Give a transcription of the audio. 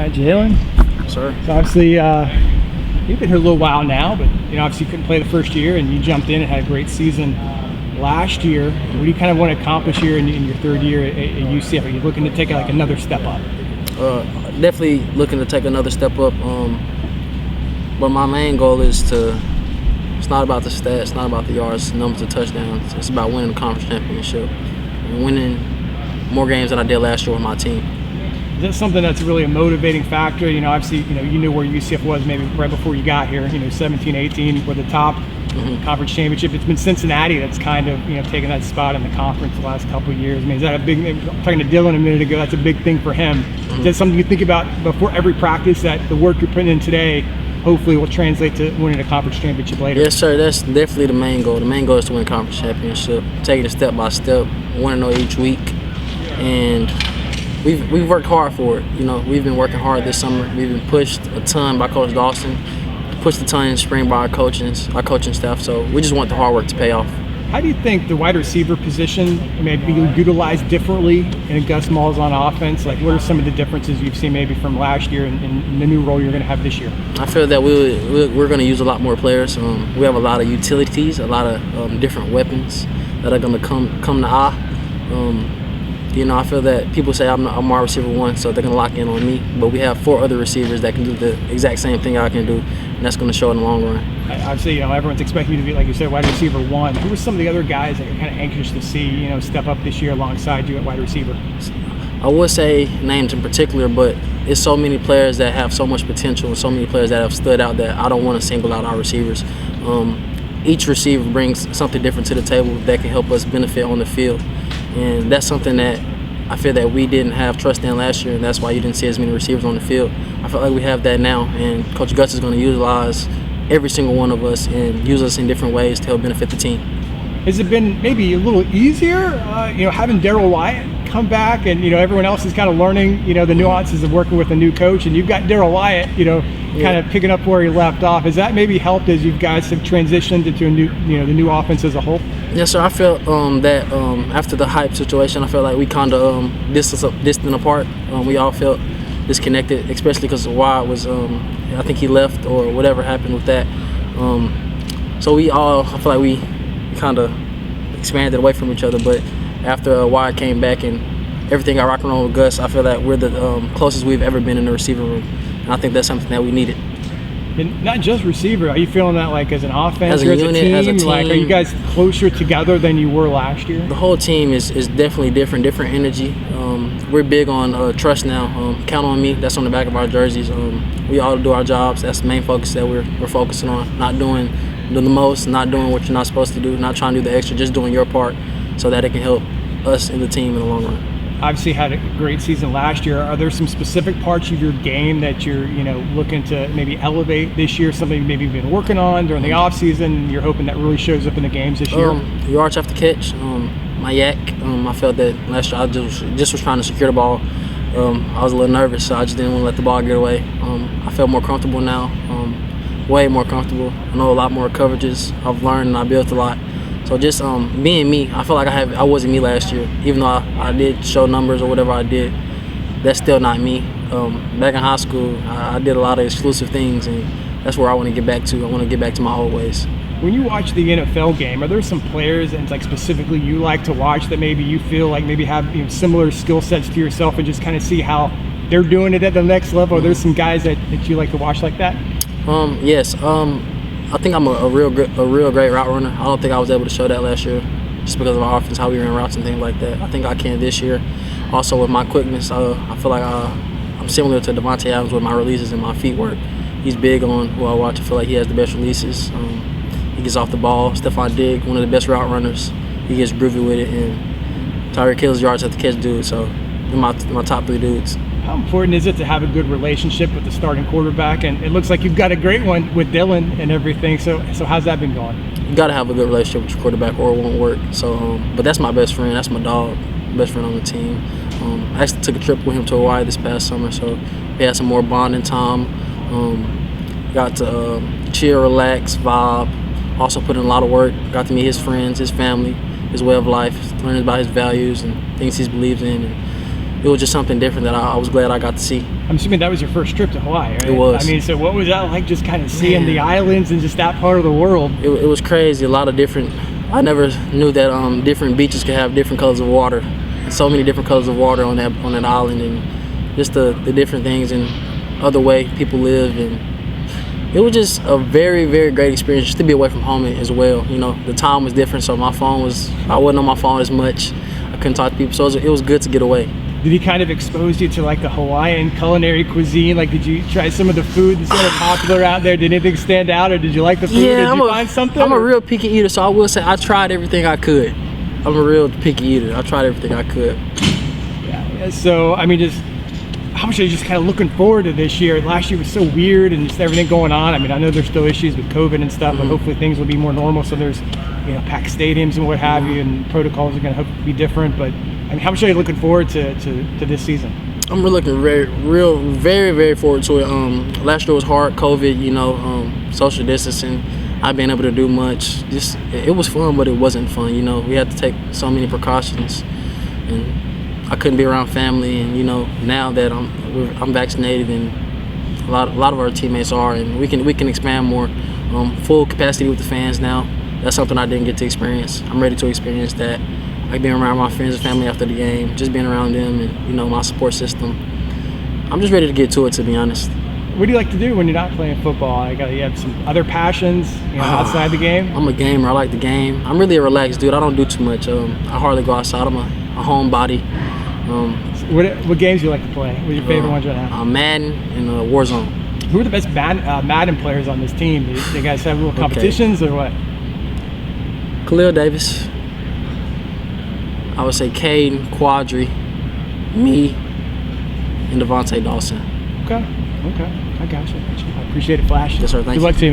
right, Jaylon. Sir. So obviously, you've been here a little while now, but obviously you couldn't play the first year, and you jumped in and had a great season last year. What do you kind of want to accomplish here in your third year at UCF? Are you looking to take like another step up? Definitely looking to take another step up. But my main goal is to. It's not about the stats, it's not about the yards, numbers of touchdowns. It's about winning the conference championship and winning more games than I did last year with my team. Is that something that's really a motivating factor? Obviously, you knew where UCF was maybe right before you got here. 17, 18 were the top conference championship. It's been Cincinnati that's kind of taken that spot in the conference the last couple of years. I mean, is that a big? Talking to Dylan a minute ago, that's a big thing for him. Is that something you think about before every practice? That the work you're putting in today hopefully will translate to winning a conference championship later? Yes, sir. That's definitely the main goal. The main goal is to win a conference championship, taking it step by step, 1-0 each week, and we've worked hard for it. We've been working hard this summer. We've been pushed a ton by Coach Dawson, pushed a ton in spring by our coaching staff. So we just want the hard work to pay off. How do you think the wide receiver position may be utilized differently in Gus Malzahn offense? Like, what are some of the differences you've seen maybe from last year and the new role you're going to have this year? I feel that we're going to use a lot more players. We have a lot of utilities, a lot of different weapons that are going to come to eye. I feel that people say I'm our receiver one, so they're going to lock in on me. But we have 4 other receivers that can do the exact same thing I can do, and that's going to show in the long run. Obviously, everyone's expecting you to be, like you said, wide receiver one. Who are some of the other guys that you're kind of anxious to see, step up this year alongside you at wide receiver? I would say names in particular, but it's so many players that have so much potential and so many players that have stood out that I don't want to single out our receivers. Each receiver brings something different to the table that can help us benefit on the field. And that's something that I feel that we didn't have trust in last year, and that's why you didn't see as many receivers on the field. I feel like we have that now, and Coach Gus is going to utilize every single one of us and use us in different ways to help benefit the team. Has it been maybe a little easier, having Darryl Wyatt come back, and everyone else is kind of learning, the nuances of working with a new coach, and you've got Darryl Wyatt, kind of picking up where he left off. Has that maybe helped as you guys have transitioned into a new, the new offense as a whole? Yes, sir. I felt that after the hype situation, I felt like we kind of distant apart. We all felt disconnected, especially because Wyatt was, I think he left or whatever happened with that. So I feel like we kind of expanded away from each other. But after Wyatt came back and everything got rock and roll with Gus, I feel like we're the closest we've ever been in the receiver room. And I think that's something that we needed. And not just receiver. Are you feeling that like as an offense as a unit, as a team? Like, are you guys closer together than you were last year? The whole team is definitely different energy. We're big on trust now. Count on me. That's on the back of our jerseys. We all do our jobs. That's the main focus that we're focusing on. Not doing the most, not doing what you're not supposed to do, not trying to do the extra, just doing your part so that it can help us and the team in the long run. Obviously had a great season last year. Are there some specific parts of your game that you're looking to maybe elevate this year, something maybe you've been working on during the off season and you're hoping that really shows up in the games this year? Yards after catch, my yak. I felt that last year I just was trying to secure the ball. I was a little nervous, so I just didn't want to let the ball get away. I feel more comfortable now, way more comfortable. I know a lot more coverages. I've learned and I built a lot. So just being me, I feel like I wasn't me last year. Even though I did show numbers or whatever I did, that's still not me. Back in high school, I did a lot of exclusive things, and that's where I want to get back to. I want to get back to my old ways. When you watch the NFL game, are there some players and like specifically you like to watch that maybe you feel like maybe have similar skill sets to yourself and just kind of see how they're doing it at the next level? Are there some guys that you like to watch like that? Yes. I think I'm a real great route runner. I don't think I was able to show that last year just because of our offense, how we ran routes and things like that. I think I can this year. Also with my quickness, I feel like I'm similar to Devontae Adams with my releases and my feet work. He's big on who I watch. I feel like he has the best releases. He gets off the ball. Stephon Diggs, one of the best route runners. He gets groovy with it. And Tyreek Hill's yards at the catch dude. So they're my top 3 dudes. How important is it to have a good relationship with the starting quarterback? And it looks like you've got a great one with Dylan and everything. So how's that been going? You got to have a good relationship with your quarterback or it won't work. So, but that's my best friend. That's my dog, best friend on the team. I actually took a trip with him to Hawaii this past summer, so we had some more bonding time. Got to chill, relax, vibe. Also put in a lot of work. Got to meet his friends, his family, his way of life, learning about his values and things he believes in. And it was just something different that I was glad I got to see. I'm assuming that was your first trip to Hawaii, right? It was. I mean, so what was that like, just kind of seeing the islands and just that part of the world? It was crazy. A lot of different. I never knew that different beaches could have different colors of water. And so many different colors of water on that island, and just the different things and other way people live. And it was just a very, very great experience just to be away from home as well. You know, the time was different, so I wasn't on my phone as much. I couldn't talk to people, so it was good to get away. Did he kind of expose you to like the Hawaiian culinary cuisine? Like, did you try some of the food that's sort of popular out there? Did anything stand out, or did you like the food? Yeah, did you find something? I'm a real picky eater, so I will say I tried everything I could. I'm a real picky eater. I tried everything I could. Yeah. So, I mean, just how much are you just kind of looking forward to this year? Last year was so weird and just everything going on. I mean, I know there's still issues with COVID and stuff, but hopefully things will be more normal. So there's, packed stadiums and what have you, and protocols are going to hopefully be different. But I mean, how much are you looking forward to this season? I'm really looking very, very forward to it. Last year was hard, COVID, social distancing. I've been able to do much. It was fun, but it wasn't fun. We had to take so many precautions, and I couldn't be around family. And now that I'm vaccinated, and a lot of our teammates are, and we can expand more, full capacity with the fans now. That's something I didn't get to experience. I'm ready to experience that. Like being around my friends and family after the game, just being around them, and my support system. I'm just ready to get to it, to be honest. What do you like to do when you're not playing football? You have some other passions, outside the game? I'm a gamer. I like the game. I'm really a relaxed dude. I don't do too much. I hardly go outside. I'm a homebody. What games do you like to play? What are your favorite ones right now? Madden and Warzone. Who are the best Madden players on this team? Do you guys have little competitions or what? Khalil Davis. I would say Caden, Quadri, me, and Devontae Dawson. Okay. I got you. I appreciate it, Flash. Yes, sir. Thank you. Good luck to you.